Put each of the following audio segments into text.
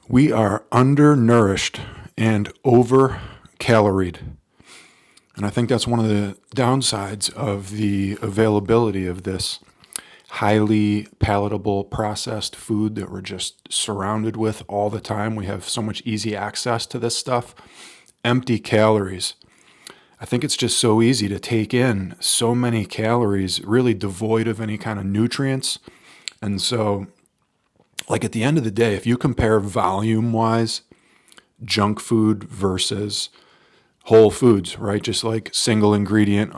We are undernourished and over-caloried. And I think that's one of the downsides of the availability of this highly palatable processed food that we're just surrounded with all the time. We have so much easy access to this stuff. Empty calories. I think it's just so easy to take in so many calories, really devoid of any kind of nutrients. And so, like at the end of the day, if you compare volume-wise, junk food versus whole foods, right? Just like single ingredient,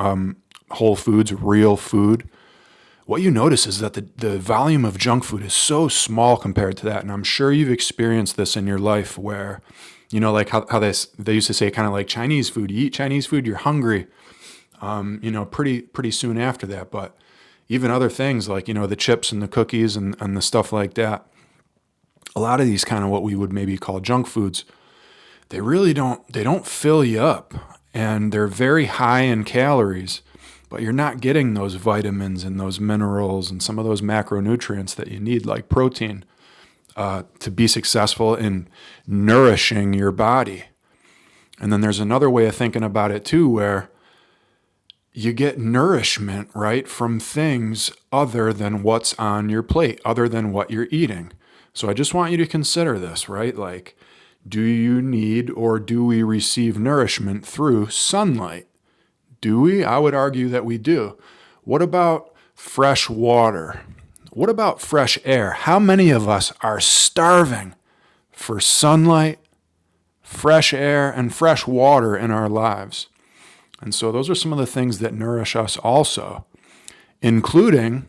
whole foods, real food. What you notice is that the volume of junk food is so small compared to that. And I'm sure you've experienced this in your life where, like how they used to say kind of like Chinese food. You eat Chinese food, you're hungry, pretty soon after that. But even other things like, the chips and the cookies and the stuff like that. A lot of these kind of what we would maybe call junk foods, they don't fill you up, and they're very high in calories, but you're not getting those vitamins and those minerals and some of those macronutrients that you need, like protein, to be successful in nourishing your body. And then there's another way of thinking about it too, where you get nourishment, right, from things other than what's on your plate, other than what you're eating. So I just want you to consider this, right? Like, do you need or do we receive nourishment through sunlight? Do we? I would argue that we do. What about fresh water? What about fresh air? How many of us are starving for sunlight, fresh air, and fresh water in our lives? And so those are some of the things that nourish us also, including,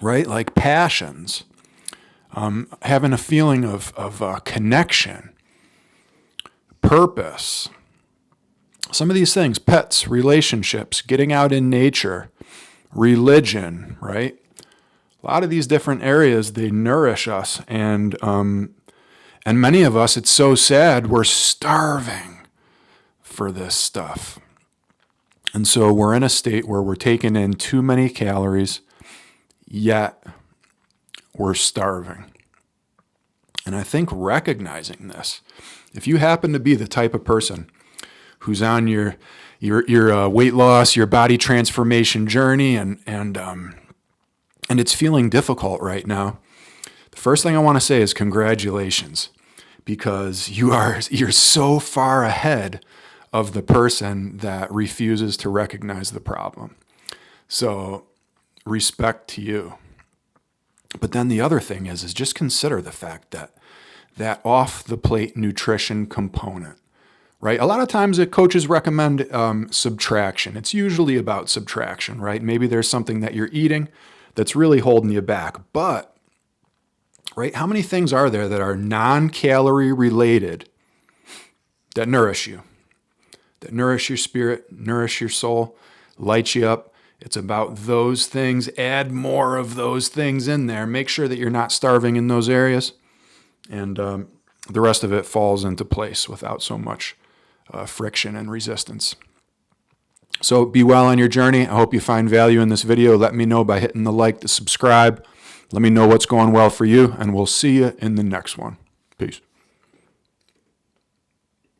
right, like passions. Having a feeling of connection, purpose, some of these things, pets, relationships, getting out in nature, religion, right? A lot of these different areas, they nourish us. And many of us, it's so sad, we're starving for this stuff. And so we're in a state where we're taking in too many calories, yet we're starving. And I think recognizing this, if you happen to be the type of person who's on your weight loss, your body transformation journey, and it's feeling difficult right now, the first thing I want to say is congratulations, because you're so far ahead of the person that refuses to recognize the problem. So respect to you. But then the other thing is just consider the fact that off-the-plate nutrition component, right? A lot of times coaches recommend subtraction. It's usually about subtraction, right? Maybe there's something that you're eating that's really holding you back. But, right, how many things are there that are non-calorie related that nourish you, that nourish your spirit, nourish your soul, light you up? It's about those things. Add more of those things in there. Make sure that you're not starving in those areas. And the rest of it falls into place without so much friction and resistance. So be well on your journey. I hope you find value in this video. Let me know by hitting the like, the subscribe. Let me know what's going well for you, and we'll see you in the next one. Peace.